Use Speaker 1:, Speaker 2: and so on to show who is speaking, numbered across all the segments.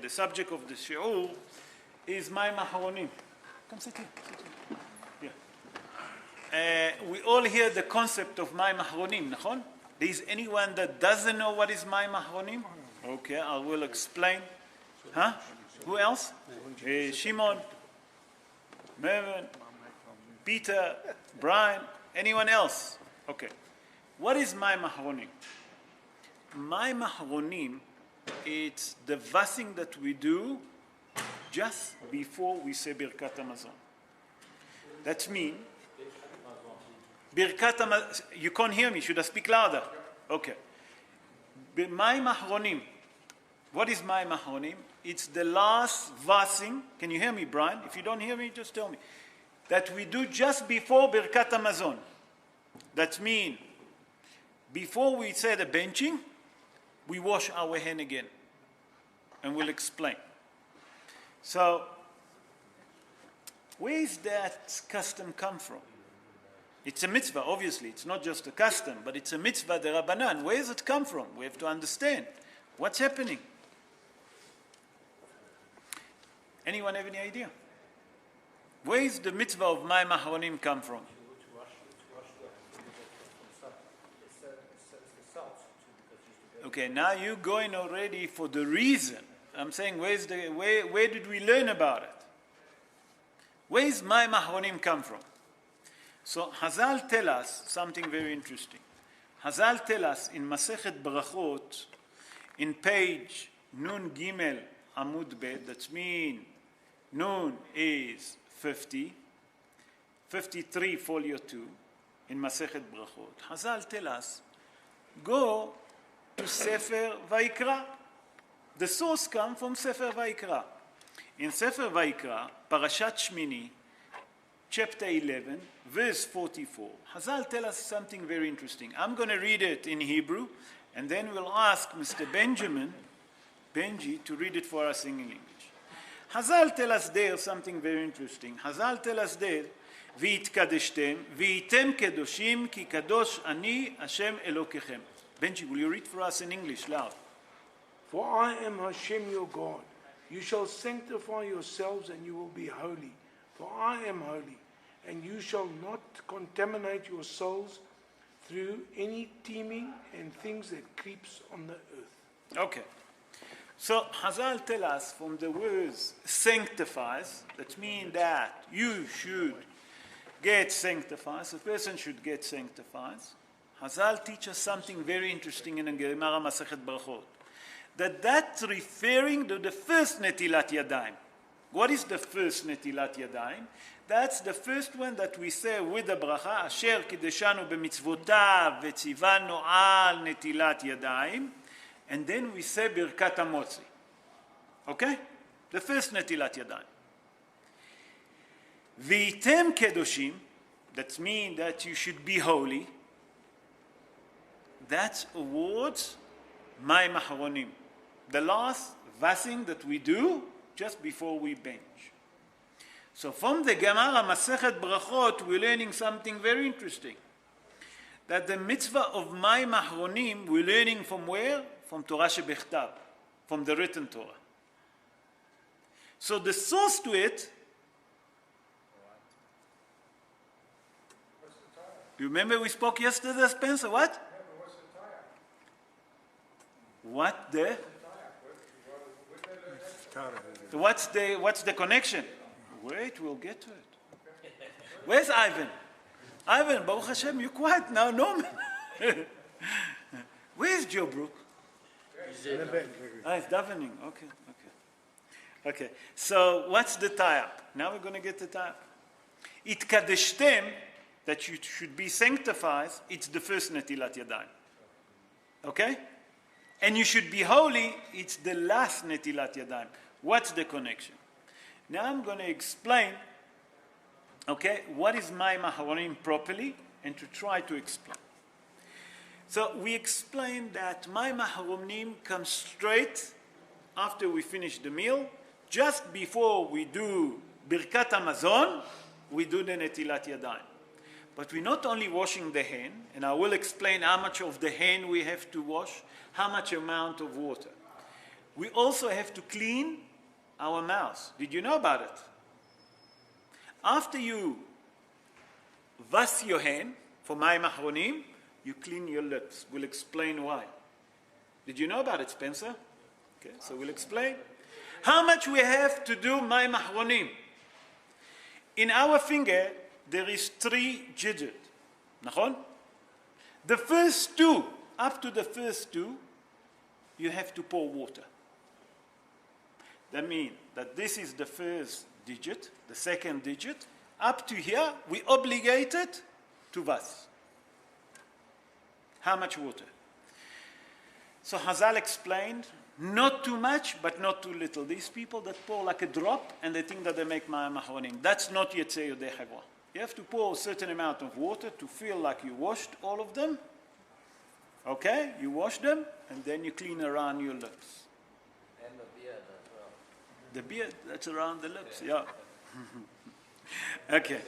Speaker 1: the subject of the shiur is Mayim Achronim. Come sit here. Yeah. We all hear the concept of Mayim Achronim, nachon? There is anyone that doesn't know what is Mayim Achronim? Okay, I will explain. Huh? Who else? Shimon, Mervin, Peter, Brian, anyone else? Okay. What is Mayim Achronim? Mayim Achronim, it's the vasing that we do just before we say Birkat Hamazon. That means, Birkat Hamazon, you can't hear me, should I speak louder? Okay. Mayim Achronim. What is Mayim Achronim? It's the last vasing. Can you hear me, Brian? If you don't hear me, just tell me. That we do just before Birkat Hamazon. That means, before we say the benching, we wash our hand again. And we'll explain. So, where is that custom come from? It's a mitzvah, obviously. It's not just a custom, but it's a mitzvah de Rabbanan. Where does it come from? We have to understand. What's happening? Anyone have any idea? Where is the mitzvah of Mayim Achronim come from? Okay, now you're going already for the reason. I'm saying, where did we learn about it? Where is Mayim Achronim come from? So Hazal tell us something very interesting. Hazal tell us in Masechet Brachot, in page Nun Gimel Amud Bet, that means Nun is 50, 53 folio 2, in Masechet Brachot. Hazal tell us, go to Sefer Vayikra. The source comes from Sefer Vayikra. In Sefer Vayikra, Parashat Shmini, chapter 11, verse 44, Hazal tell us something very interesting. I'm going to read it in Hebrew, and then we'll ask Mr. Benji, to read it for us in English. Hazal tell us there something very interesting. Hazal tell us there, V'yitkadeshtem, v'yitem kedoshim, ki kadosh ani Hashem Elokechem. Benji, will you read for us in English, loud?
Speaker 2: For I am Hashem your God. You shall sanctify yourselves and you will be holy. For I am holy, and you shall not contaminate your souls through any teeming and things that creeps on the earth.
Speaker 1: Okay. So Hazal tell us from the words sanctifies, that means that you should get sanctified, a person should get sanctified. Hazal teach us something very interesting in the Gemara Masechet Brachot. That's referring to the first Netilat Yadayim. What is the first Netilat Yadayim? That's the first one that we say with the bracha, Asher kideshanu b'mitzvotav v'tzivanu al Netilat Yadayim, and then we say Birkat HaMotzi. Okay? The first Netilat Yadayim. V'item kedoshim, that means that you should be holy. That's awards Mayim Achronim, the last vasing that we do just before we bench. So from the Gemara Masechet Brachot, we're learning something very interesting. That the mitzvah of Mayim Achronim, we're learning from where? From Torah Shebechtav, from the written Torah. So the source to it, you remember we spoke yesterday, Spencer, what? What the? So what's the connection? Wait, we'll get to it. Where's Ivan? Ivan, Baruch Hashem, you're quiet now, no man. Where's Joe Brook? He's davening. Okay. So what's the tie-up? Now we're going to get the tie-up. Itkadeshtem, that you should be sanctified, it's the first Netilat Yadayim. Okay? And you should be holy, it's the last Netilat Yadayim. What's the connection? Now I'm going to explain, okay, what is Mayim Achronim properly, and to try to explain. So we explained that Mayim Achronim comes straight after we finish the meal. Just before we do Birkat Hamazon, we do the Netilat Yadayim. But we're not only washing the hand, and I will explain how much of the hand we have to wash, how much amount of water. we also have to clean our mouths. Did you know about it? After you wash your hand for Mayim Achronim, you clean your lips. We'll explain why. Did you know about it, Spencer? Okay, so we'll explain. How much we have to do Mayim Achronim? In our finger, there is 3 digits. Nachon? The first 2, up to the first 2, you have to pour water. That means that this is the first digit, the second digit. Up to here, we obligated to wash. How much water? So Hazal explained, not too much, but not too little. These people that pour like a drop, and they think that they make Mayim Achronim. That's not Yetzei Yodei Chava. You have to pour a certain amount of water to feel like you washed all of them. Okay? You wash them, and then you clean around your lips.
Speaker 3: And the beard as well.
Speaker 1: The beard, that's around the lips, yeah. Okay.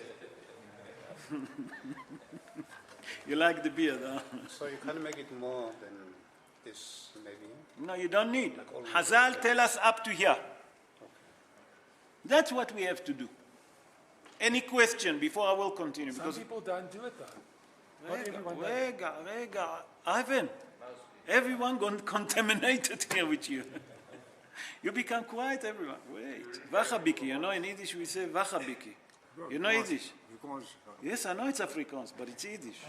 Speaker 1: You like the beard, huh?
Speaker 4: So you can't make it more than this, maybe?
Speaker 1: No, you don't need.
Speaker 4: Like all
Speaker 1: Hazal tell us up to here. That's what we have to do. Any question before I will continue?
Speaker 5: Some
Speaker 1: Because
Speaker 5: people don't do it though. Not everyone does.
Speaker 1: Rega, Ivan, everyone got contaminated here with you. You become quiet, everyone. Wait. Vachabiki, you know in Yiddish we say Vachabiki. You know Yiddish? Yes, I know it's Afrikaans, but it's Yiddish.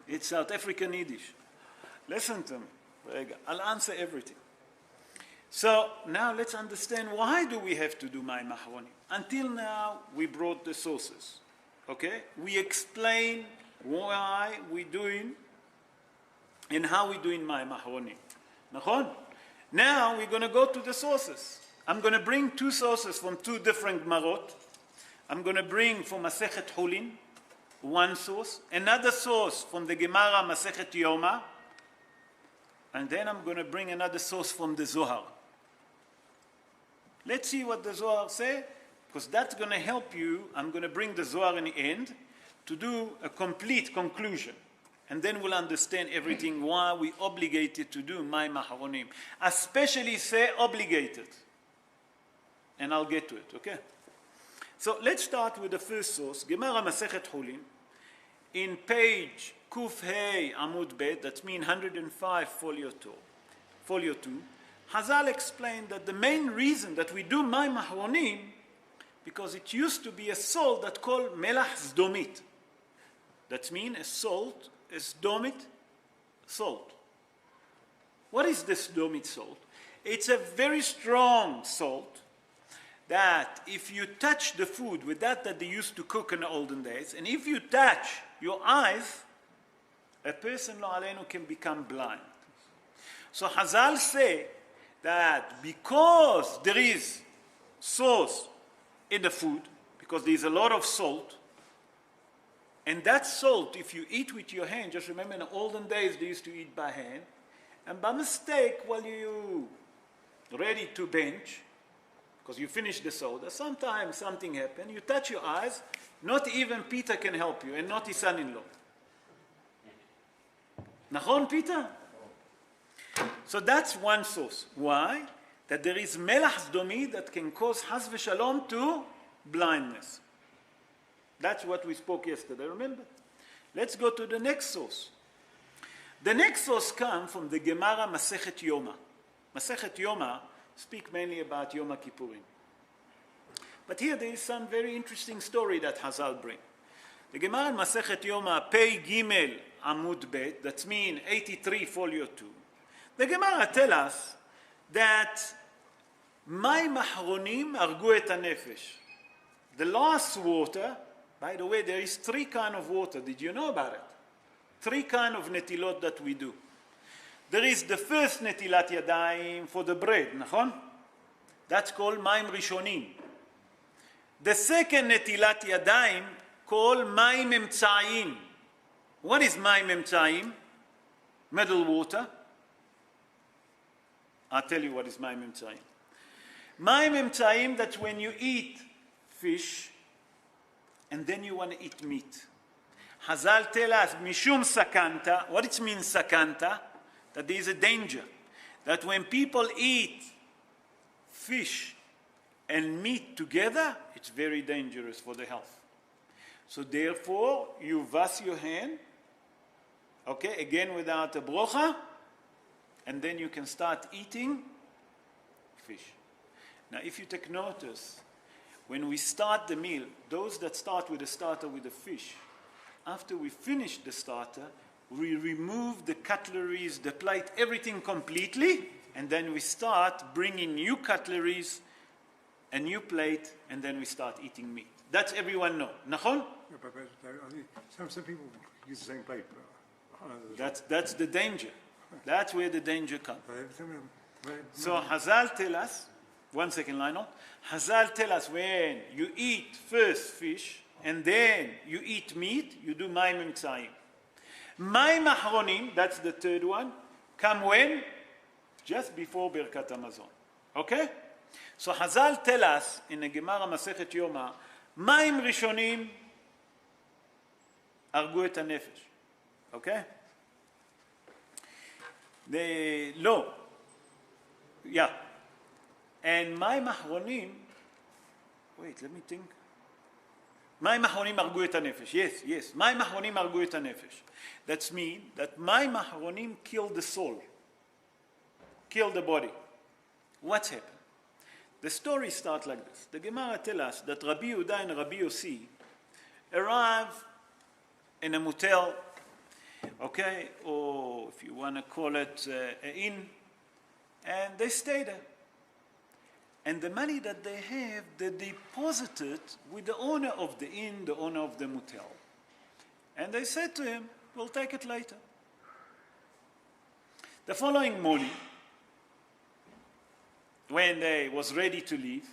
Speaker 1: It's South African Yiddish. Listen to me. Rega, I'll answer everything. So now let's understand why do we have to do Mayim Achronim. Until now, we brought the sources. Okay? We explain why we're doing and how we're doing Mayim Achronim. Nachon? Now we're going to go to the sources. I'm going to bring 2 sources from 2 different Marot. I'm going to bring from Masechet Hulin, 1 source, another source from the Gemara Masechet Yoma, and then I'm going to bring another source from the Zohar. Let's see what the Zohar say, because that's going to help you. I'm going to bring the Zohar in the end to do a complete conclusion. And then we'll understand everything why we obligated to do Mayim Achronim. Especially say obligated. And I'll get to it, okay? So let's start with the first source, Gemara Masechet Hulin, in page Kuf Hey Amud Bet, that means 105 folio 2. Hazal explained that the main reason that we do Mayim Achronim, because it used to be a salt that called Melach Zdomit. That means a salt, a Zdomit salt. What is this Zdomit salt? It's a very strong salt that if you touch the food with that they used to cook in the olden days, and if you touch your eyes, a person, lo aleinu, can become blind. So Hazal say that because there is sauce in the food, because there is a lot of salt, and that salt, if you eat with your hand, just remember in the olden days they used to eat by hand, and by mistake while you ready to bench, because you finish the soda, sometimes something happens, you touch your eyes, not even Peter can help you, and not his son-in-law. Nachon, Peter? So that's one source. Why? That there is melach zdomi that can cause has v'shalom to blindness. That's what we spoke yesterday, remember? Let's go to the next source. The next source comes from the Gemara Masechet Yoma. Masechet Yoma speak mainly about Yom Kippurim. But here there is some very interesting story that Hazal bring. The Gemara in Masechet Yoma, Pei Gimel Amud Bet, that means 83 folio 2. The Gemara tell us that Mayim Achronim argu et hanefesh. The last water, by the way, there is 3 kinds of water. Did you know about it? 3 kinds of netilot that we do. There is the first netilat yadayim for the bread, nachon? That's called Mayim Rishonim. The second netilat yadayim called Mayim Emtsayim. What is Mayim Emtsayim? Middle water. I'll tell you what is Mayim Emtsayim. Mayim Emtsayim, that's when you eat fish and then you want to eat meat. Hazal tell us, Mishum Sakanta. What it means Sakanta? That there is a danger. that when people eat fish and meat together, it's very dangerous for the health. So therefore, you wash your hand, okay, again without a brocha, and then you can start eating fish. Now, if you take notice, when we start the meal, those that start with the starter with the fish, after we finish the starter, we remove the cutleries, the plate, everything completely, and then we start bringing new cutleries, a new plate, and then we start eating meat. That's everyone know. Nachon?
Speaker 5: Some people use the same plate.
Speaker 1: That's the danger. That's where the danger comes. So Hazal tell us, 1 second, Lionel. Hazal tell us when you eat first fish and then you eat meat, you do Mayim Mitzayim. Mayim Achronim, that's the third one, come when? Just before Birkat Hamazon. Okay? So Hazal tell us in the Gemara Masechet Yoma, Mayim Rishonim הרגו את הנפש. Okay? לא. Yeah. And מים אחרונים, wait, let me think. מים אחרונים הרגו את הנפש. Yes. מים אחרונים הרגו את הנפש. That means that מים אחרונים kill the soul. Kill the body. What's happened? The story starts like this. The Gemara tells us that Rabbi Yehuda and Rabbi Yossi arrive in a motel, okay, or if you want to call it an inn, and they stay there. And the money that they have, they deposit it with the owner of the inn, the owner of the motel. And they said to him, we'll take it later. The following morning, when they was ready to leave,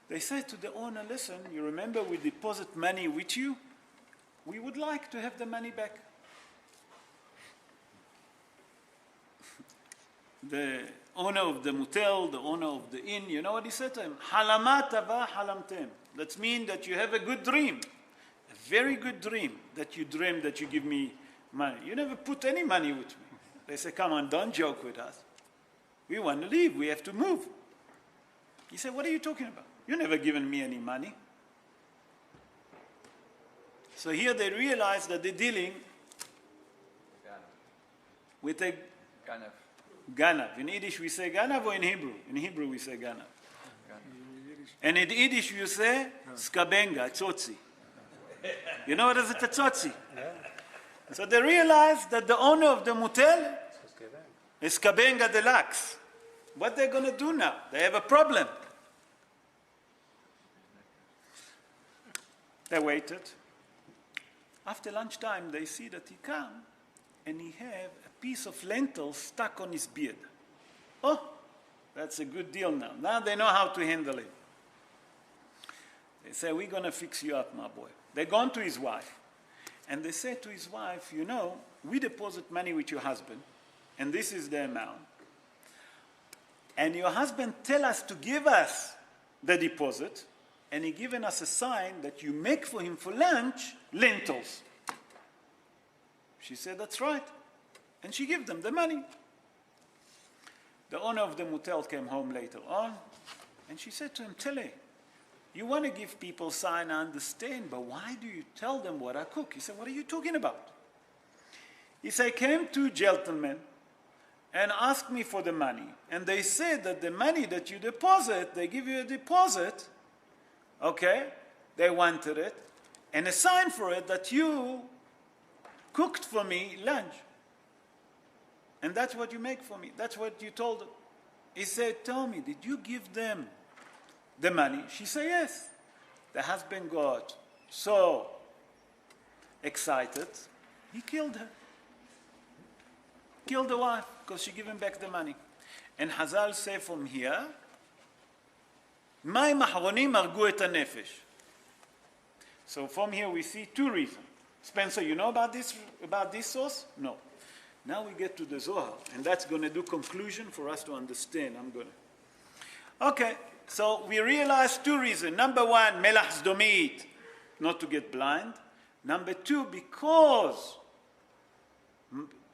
Speaker 1: they said to the owner, listen, you remember we deposit money with you? We would like to have the money back. The owner of the motel, the owner of the inn, you know what he said to him? Halamat ava halamtem. That means that you have a good dream, a very good dream, that you dream that you give me money. You never put any money with me. They say, come on, don't joke with us. We want to leave. We have to move. He said, what are you talking about? You never given me any money. So here they realize that they're dealing with a ganav. In Yiddish we say ganav, or in Hebrew? In Hebrew we say ganav. And in Yiddish you say skabenga, tzotzi. You know what is a tzotzi? So they realize that the owner of the motel is skabenga deluxe. What they're going to do now? They have a problem. They waited. After lunchtime, they see that he come and he have a piece of lentil stuck on his beard. Oh, that's a good deal now. Now they know how to handle it. They say, we're going to fix you up, my boy. They gone to his wife. And they say to his wife, you know, we deposit money with your husband, and this is the amount. And your husband tell us to give us the deposit, and he given us a sign that you make for him for lunch lentils. She said, that's right. And she gave them the money. The owner of the motel came home later on, and she said to him, Tele, you want to give people sign, I understand, but why do you tell them what I cook? He said, what are you talking about? He said, came two gentlemen and asked me for the money. And they said that the money that you deposit, they give you a deposit, okay, they wanted it, and a sign for it that you cooked for me lunch. And that's what you make for me. That's what you told them. He said, tell me, did you give them the money? She said, yes. The husband got so excited, he killed her. Killed the wife because she gave him back the money. And Hazal say from here, מים אחרונים הרגו את הנפש. So from here we see two reasons. Spencer, you know about this source? No. Now we get to the Zohar, and that's going to do conclusion for us to understand. Okay, so we realize two reasons. Number one, melach zdomit, not to get blind. Number two, because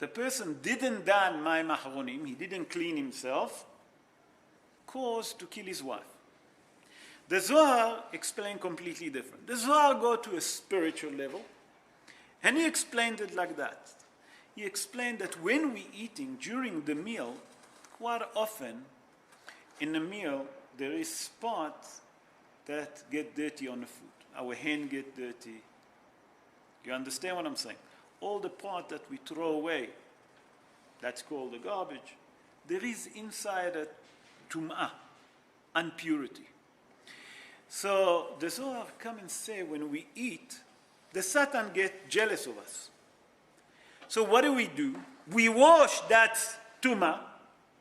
Speaker 1: the person didn't done Mayim Achronim, he didn't clean himself, caused to kill his wife. The Zohar explained completely different. The Zohar go to a spiritual level, and he explained it like that. He explained that when we eating during the meal, quite often in the meal there is spots that get dirty on the food. Our hand get dirty. You understand what I'm saying? All the part that we throw away, that's called the garbage. There is inside a tum'ah, impurity. So the Zohar come and say when we eat, the Satan get jealous of us. So what do? We wash that tum'ah,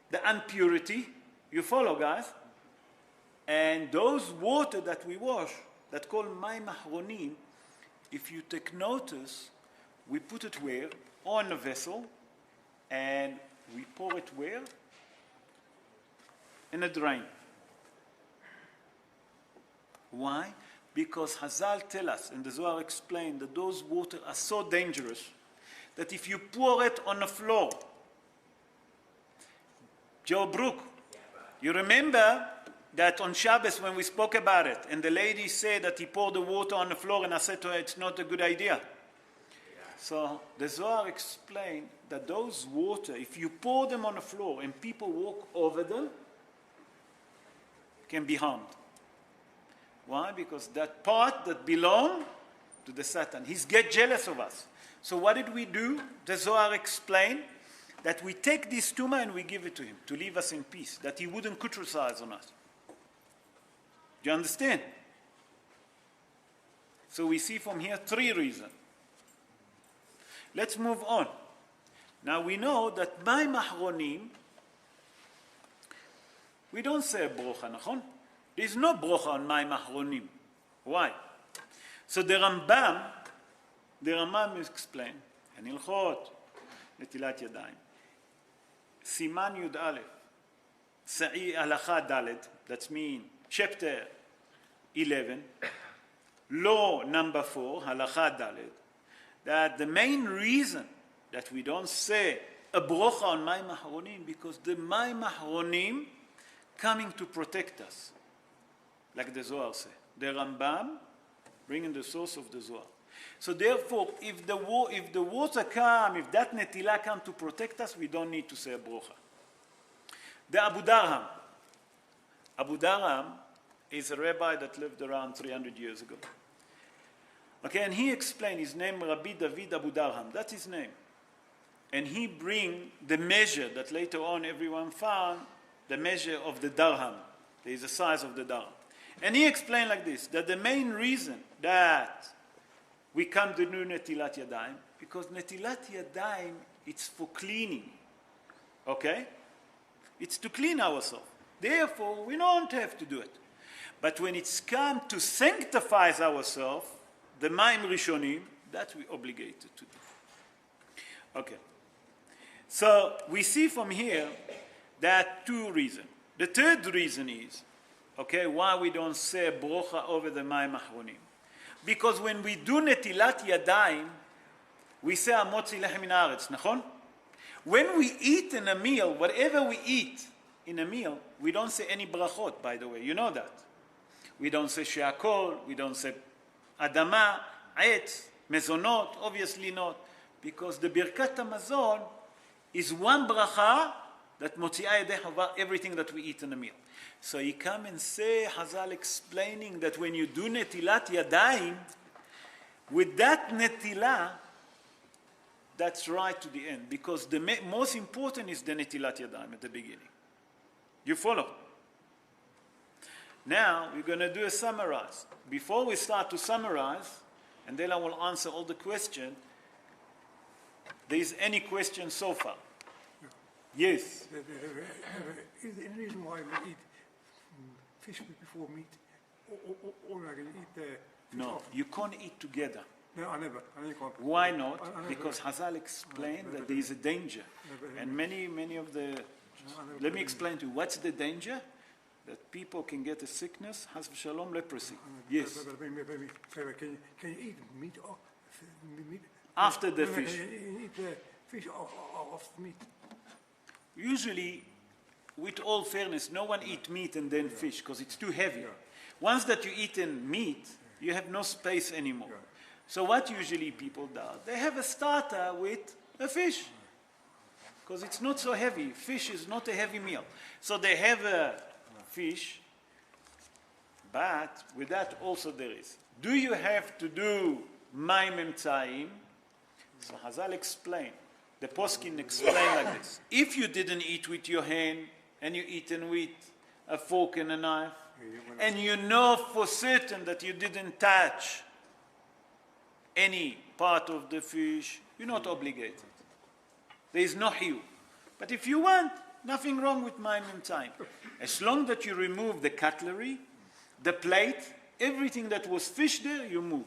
Speaker 1: the impurity. You follow, guys? And those water that we wash, that called Mayim Achronim, if you take notice, we put it where? On a vessel, and we pour it where? In a drain. Why? Because Hazal tell us, and the Zohar explained, that those water are so dangerous that if you pour it on the floor, Joe Brook, you remember that on Shabbos when we spoke about it, and the lady said that he poured the water on the floor, and I said to her, it's not a good idea. So the Zohar explained that those water, if you pour them on the floor and people walk over them, can be harmed. Why? Because that part that belong to the Satan, he's get jealous of us. So what did we do? The Zohar explained that we take this tumah and we give it to him to leave us in peace, that he wouldn't criticize on us. Do you understand? So we see from here 3 reasons. Let's move on. Now we know that Mayim Achronim, we don't say brocha, nachon? There is no brocha on Mayim Achronim. Why? So the Rambam explained, in Hilchot Netilat Yadayim, Siman Yud Aleph, Sa'i Halacha Daled, that means chapter 11, law number 4, Halacha Daled, that the main reason that we don't say a brocha on Mayim Achronim, because the Mayim Achronim coming to protect us, like the Zohar say. The Rambam bringing the source of the Zohar. So therefore, if the water come, if that netilah come to protect us, we don't need to say a brocha. The Abu Darham. Abu Darham is a rabbi that lived around 300 years ago. Okay, and he explained his name, Rabbi David Abu Darham. That's his name. And he bring the measure that later on everyone found, the measure of the Darham. There is the size of the Darham. And he explained like this, that the main reason that we come to do Netilat Yadayim, because Netilat Yadayim, it's for cleaning. Okay? It's to clean ourselves. Therefore, we don't have to do it. But when it's come to sanctify ourselves, the Mayim Rishonim, that we obligated to do. Okay. So we see from here that 2 reasons. The 3rd reason is, okay, why we don't say brocha over the Mayim Achronim. Because when we do Netilat Yadayim, we say Amotzi Lechem Min Haaretz, nachon? When we eat in a meal, whatever we eat in a meal, we don't say any brachot, by the way. You know that. We don't say She'akol, we don't say Adama, Etz, Mezonot, obviously not. Because the Birkat HaMazon is one bracha that Motzi'ah Yadech over everything that we eat in a meal. So he come and say, Hazal explaining that when you do Netilat Yadayim, with that Netilah, that's right to the end. Because the most important is the Netilat Yadayim at the beginning. You follow? Now, we're going to do a summarize. Before we start to summarize, and then I will answer all the questions, there is any question so far? Yes?
Speaker 5: Is there any reason why we eat fish before meat? Or I can eat the fish
Speaker 1: No,
Speaker 5: off?
Speaker 1: you can't eat together.
Speaker 5: No, I never can't.
Speaker 1: Why not?
Speaker 5: I never-
Speaker 1: Because Hazal explained that there is a danger. And many of the... Let me explain to you. What's the danger? That people can get a sickness, has v'shalom, leprosy. Yes.
Speaker 5: But can you eat meat off? Meat?
Speaker 1: After the
Speaker 5: No,
Speaker 1: fish.
Speaker 5: Can you eat the fish of meat.
Speaker 1: Usually, with all fairness, no one eat meat and then fish because it's too heavy. Once that you eat in meat, you have no space anymore. So what usually people do, they have a starter with a fish because it's not so heavy. Fish is not a heavy meal. So they have a fish, but with that also there is. Do you have to do Mayim Emtzaim? So Hazal explain. The poskim explain like this. If you didn't eat with your hand and you eaten with a fork and a knife, and you know for certain that you didn't touch any part of the fish, you're not obligated. There is no hue. But if you want, nothing wrong with Mayim Emtzaim. As long that you remove the cutlery, the plate, everything that was fish there, you move.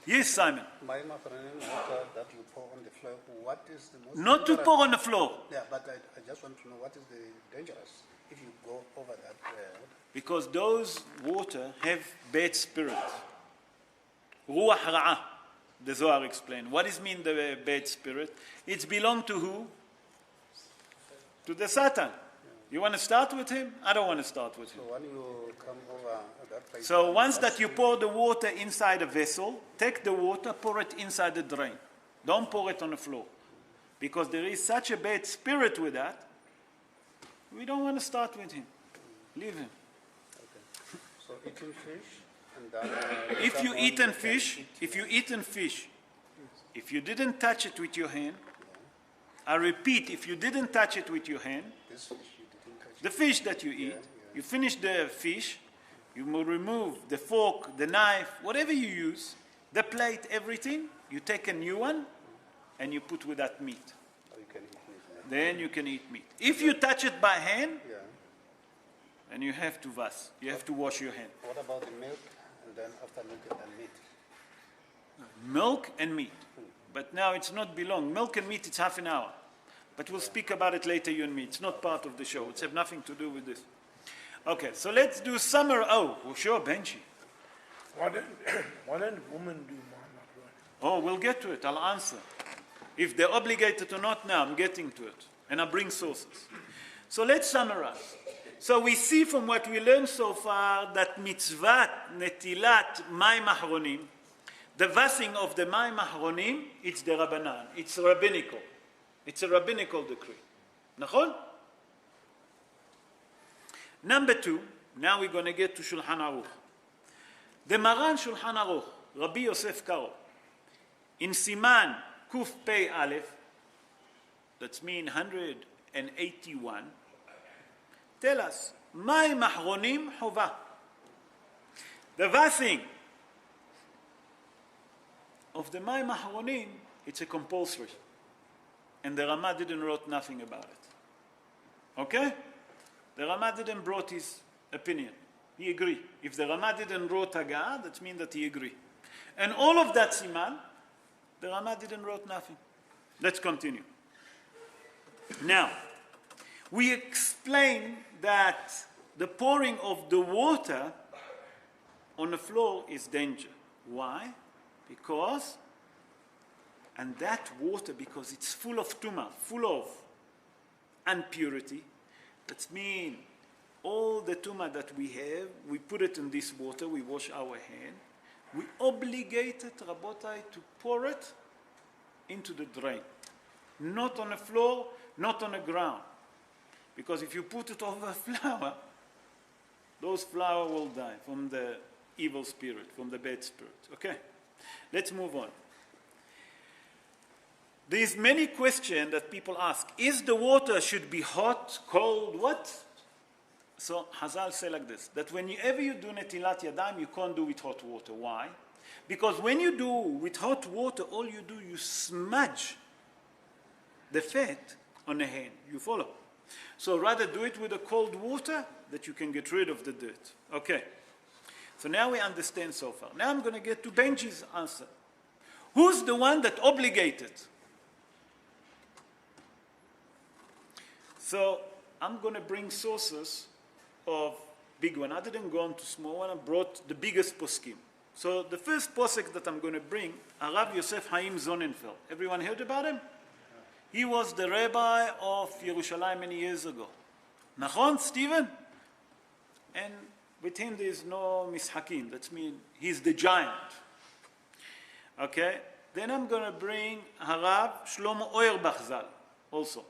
Speaker 1: Yes, Simon.
Speaker 4: Mayim Achronim, water that you pour on the floor, what is the most
Speaker 1: Not to
Speaker 4: dangerous-
Speaker 1: pour on the floor,
Speaker 4: Yeah, but I just want to know what is the dangerous if you go over that.
Speaker 1: because those water have bad spirit. Ruach ra'ah, the Zohar explained. What does mean the bad spirit? It's belong to who? To the Satan. You want to start with him? I don't want to start with him.
Speaker 4: So when you come over that place,
Speaker 1: So once that you pour the water inside a vessel, take the water, pour it inside the drain. Don't pour it on the floor. Because there is such a bad spirit with that, we don't want to start with him. Leave him.
Speaker 4: so eating fish and then
Speaker 1: If you
Speaker 4: someone
Speaker 1: eat
Speaker 4: can
Speaker 1: fish,
Speaker 4: eat,
Speaker 1: if you eat fish, if you didn't touch it with your hand, I repeat, if you didn't touch it with your hand,
Speaker 4: this fish you didn't touch.
Speaker 1: the fish that you eat, you finish the fish, you will remove the fork, the knife, whatever you use, the plate, everything, you take a new one and you put with that meat.
Speaker 4: Or you can eat meat.
Speaker 1: Then you can eat meat. If you touch it by hand,
Speaker 4: Yeah.
Speaker 1: then you have to vas. You have to wash your hand.
Speaker 4: What about the milk and then after milk and then meat?
Speaker 1: Milk and meat. But now it's not belong. Milk and meat, it's half an hour. But we'll speak about it later, you and me. It's not part of the show. It's have nothing to do with this. Okay, so let's do summer. Oh, sure, Benji.
Speaker 2: Why don't women do Mayim Achronim?
Speaker 1: Oh, we'll get to it. I'll answer. If they're obligated or not now, I'm getting to it. And I bring sources. So let's summarize. So we see from what we learned so far that mitzvat netilat Mayim Achronim, the vasing of the Mayim Achronim, it's the Rabbanan. It's rabbinical. It's a rabbinical decree. Nachon? Number 2, now we're going to get to Shulchan Aruch. The Maran Shulchan Aruch, Rabbi Yosef Karo, in Siman Kuf Pei Aleph, that's mean 181, tell us, Mayim Achronim Chova. The vasing of the Mayim Achronim, it's a compulsory. And the Rama didn't wrote nothing about it. Okay? The Rama didn't brought his opinion. He agreed. If the Rama didn't wrote Haggah, that means that he agreed. And all of that siman, the Rama didn't wrote nothing. Let's continue. Now, we explain that the pouring of the water on the floor is danger. Why? Because, and that water, because it's full of tumah, full of impurity, that means all the tumah that we have, we put it in this water, we wash our hand, we obligated, Rabotai, to pour it into the drain. Not on the floor, not on the ground. Because if you put it over a flower, those flowers will die from the evil spirit, from the bad spirit. Okay, let's move on. There's many questions that people ask. Is the water should be hot, cold, what? So Hazal say like this, that whenever you do netilat yadayim, you can't do with hot water. Why? Because when you do with hot water, all you do, you smudge the fat on the hand. You follow? So rather do it with a cold water that you can get rid of the dirt. Okay. So now we understand so far. Now I'm going to get to Benji's answer. Who's the one that obligated? So I'm going to bring sources of big one. I didn't go on to small one. I brought the biggest poskim. So the first posek that I'm going to bring, Arav Yosef Haim Sonnenfeld. Everyone heard about him? He was the rabbi of Yerushalayim many years ago. Nachon, Stephen? And with him there is no mishakim. That means he's the giant. Okay? Then I'm going to bring Harav Shlomo Auerbach Zal also.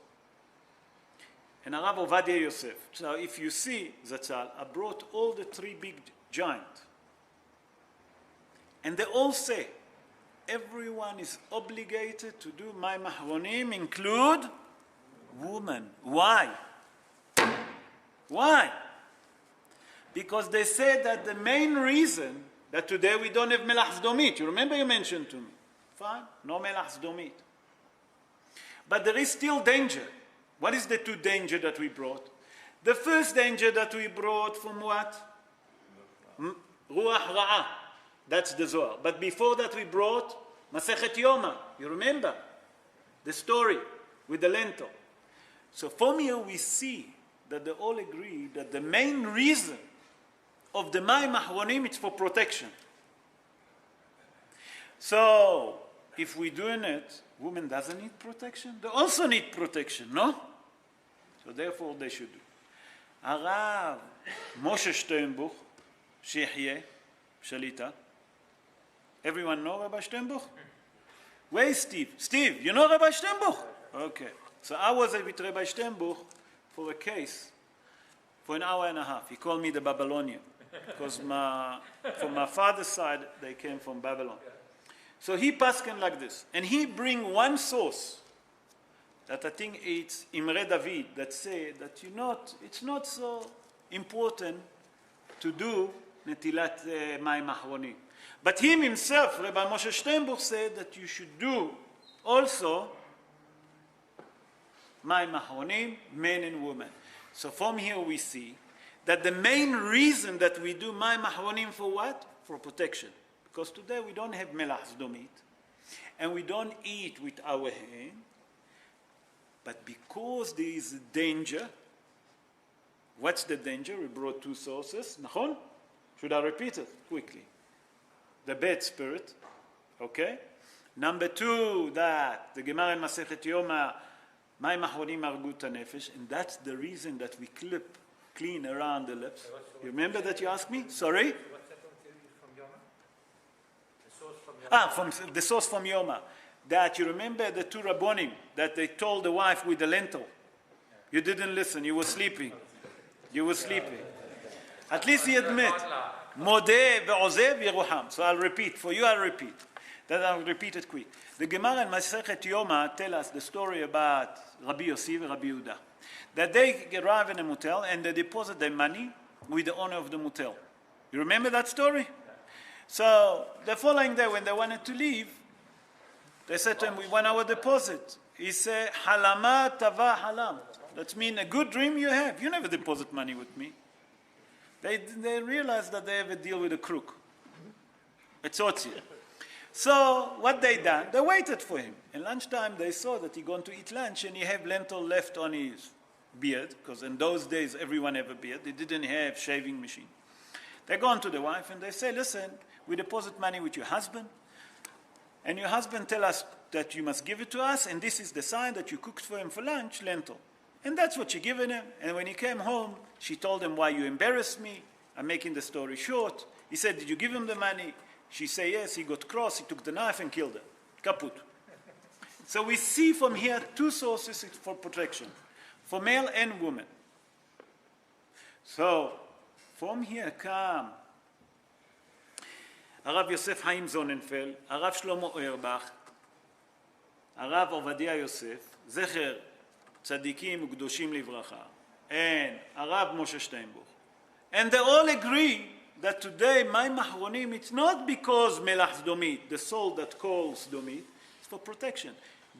Speaker 1: And Harav Ovadia Yosef. So if you see Zatzal, I brought all the three big giants. And they all say, everyone is obligated to do Mayim Achronim, include women. Why? Why? Because they say that the main reason that today we don't have Melach Sdomit. You remember you mentioned to me. Fine, no Melach Sdomit. But there is still danger. What is the two danger that we brought? The first danger that we brought from what? Ruach Ra'ah. That's the Zohar. But before that we brought Masechet Yoma. You remember? The story with the lentil. So from here we see that they all agree that the main reason of the Mayim Achronim is for protection. So if we're doing it, women doesn't need protection? They also need protection, no? So therefore they should do. Arav Moshe Steinbuch, Shehyeh, Shalita. Everyone know Rabbi Steinbuch? Where is Steve? Steve, you know Rabbi Steinbuch? Okay. So I was with Rabbi Steinbuch for a case for an hour and a half. He called me the Babylonian because from my father's side, they came from Babylon. So he paskin like this. And he bring one source that I think it's Imre David that say that it's not so important to do Netilat Mayim Achronim. But him himself, Rabbi Moshe Steinbuch, said that you should do also Mayim Achronim, men and women. So from here we see that the main reason that we do Mayim Achronim for what? For protection. Because today we don't have Melach Sdomit, and we don't eat with our hand, but because there is a danger, what's the danger? We brought two sources. Nachon? Should I repeat it quickly? The bad spirit, okay? Number two, that the Gemara in Masechet Yoma, Mayim Achronim Argut HaNefesh, and that's the reason that we clean around the lips. You remember that you asked me? Sorry?
Speaker 6: What's that from Yoma? The source from Yoma.
Speaker 1: The source from Yoma. That you remember the two Rabbonim that they told the wife with the lentil. You didn't listen, you were sleeping. You were sleeping. At least he admit. Modeh ve'ozev yeruham. So I'll repeat. For you I'll repeat. That I'll repeat it quick. The Gemara in Masechet Yoma tell us the story about Rabbi Yossi and Rabbi Yehuda. That they arrive in a motel and they deposit their money with the owner of the motel. You remember that story? So the following day when they wanted to leave, they said to him, we want our deposit. He said, halama tava halam. That means a good dream you have. You never deposit money with me. They realized that they have a deal with a crook. It's Otzi. So what they done, they waited for him. And lunchtime they saw that he gone to eat lunch and he have lentil left on his beard, because in those days everyone have a beard. They didn't have shaving machine. They gone to the wife and they say, listen, we deposit money with your husband, and your husband tell us that you must give it to us, and this is the sign that you cooked for him for lunch, lentil. And that's what she given him. And when he came home, she told him, why you embarrassed me? I'm making the story short. He said, did you give him the money? She said, yes. He got cross. He took the knife and killed her. Kaput. So we see from here two sources for protection, for male and woman. So from here come Arav Yosef Haim Sonnenfeld, Arav Shlomo Auerbach, Arav Ovadia Yosef, Zecher Tzadikim U'Kedoshim Livracha, and Arav Moshe Steinbuch. And they all agree that today Mayim Achronim, it's not because Melach Sdomit, the soul that calls Sdomit, it's for protection.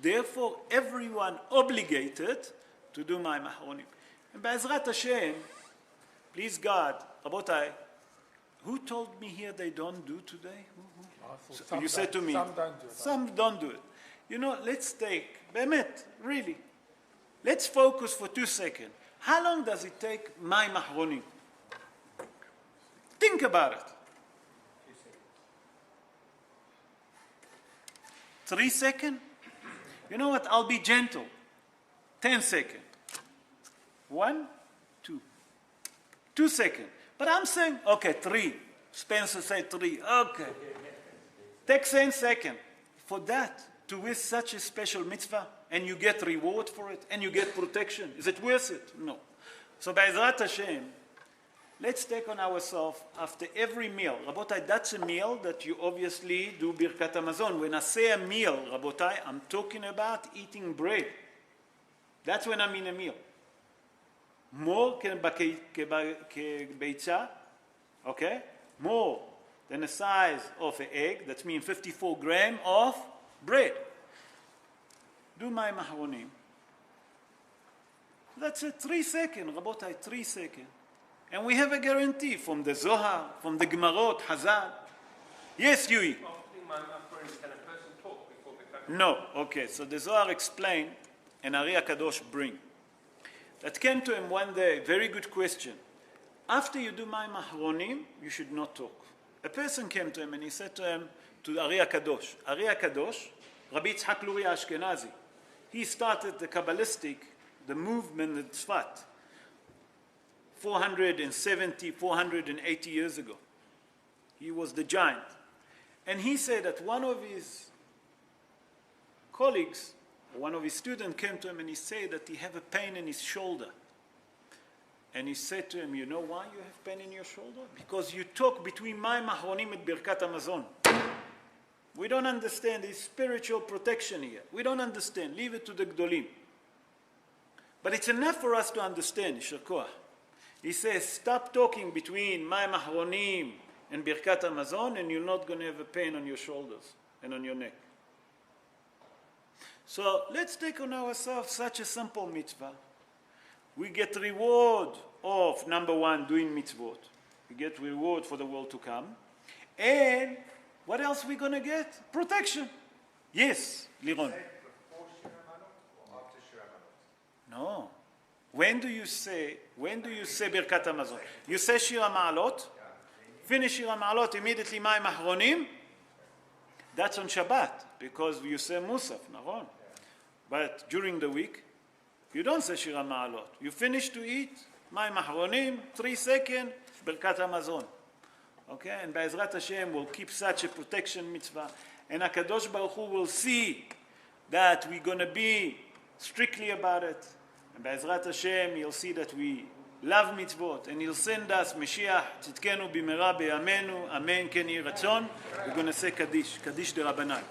Speaker 1: Therefore, everyone obligated to do Mayim Achronim. And Be'ezrat Hashem, please God, Rabotai, who told me here they don't do today? So you said to me, some don't do it. You know, let's take, Be'emet, really, let's focus for 2 seconds. How long does it take Mayim Achronim? Think about it. 3 seconds? You know what? I'll be gentle. 10 seconds. 1, 2. 2 seconds. But I'm saying, okay, 3. Spencer said 3. Okay. Take 10 seconds. For that, to wish such a special mitzvah, and you get reward for it, and you get protection. Is it worth it? No. So Be'ezrat Hashem, let's take on ourselves after every meal. Rabotai, that's a meal that you obviously do Birkat Hamazon. When I say a meal, Rabotai, I'm talking about eating bread. That's when I'm in a meal. More kebeitza, okay? More than the size of an egg. That means 54 grams of bread. Do Mayim Achronim. That's it, 3 seconds, Rabotai, 3 seconds. And we have a guarantee from the Zohar, from the Gemarot, Hazal. Yes, Yui? No, okay. So the Zohar explained, and Ari HaKadosh bring. That came to him one day, very good question. After you do Mayim Achronim, you should not talk. A person came to him and he said to him, to Ari HaKadosh, Rabbi Yitzhak Luria Ashkenazi, he started the Kabbalistic, the movement, the Tzfat, 470, 480 years ago. He was the giant. And he said that one of his colleagues, one of his students came to him and he said that he had a pain in his shoulder. And he said to him, you know why you have pain in your shoulder? Because you talk between Mayim Achronim and Birkat Hamazon. We don't understand his spiritual protection here. We don't understand. Leave it to the Gdolim. But it's enough for us to understand, Yisher Koach. He says, stop talking between Mayim Achronim and Birkat Hamazon and you're not going to have a pain on your shoulders and on your neck. So let's take on ourselves such a simple mitzvah. We get reward of, number one, doing mitzvot. We get reward for the world to come. And what else are we going to get? Protection. Yes, Liron. No. When do you say Birkat Hamazon? You say Shir HaMa'alot, finish Shir HaMa'alot, immediately Mayim Achronim. That's on Shabbat, because you say Musaf, Naron. But during the week, you don't say Shir HaMa'alot. You finish to eat, Mayim Achronim, 3 seconds, Birkat Hamazon. Okay, and Be'ezrat Hashem will keep such a protection mitzvah, and HaKadosh Baruch Hu will see that we're going to be strictly about it. And Be'ezrat Hashem, He'll see that we love mitzvot, and He'll send us Mashiach, tzidkenu b'mera b'yamenu, amen, ken yeh ratzon. We're going to say Kaddish, Kaddish de Rabbanan.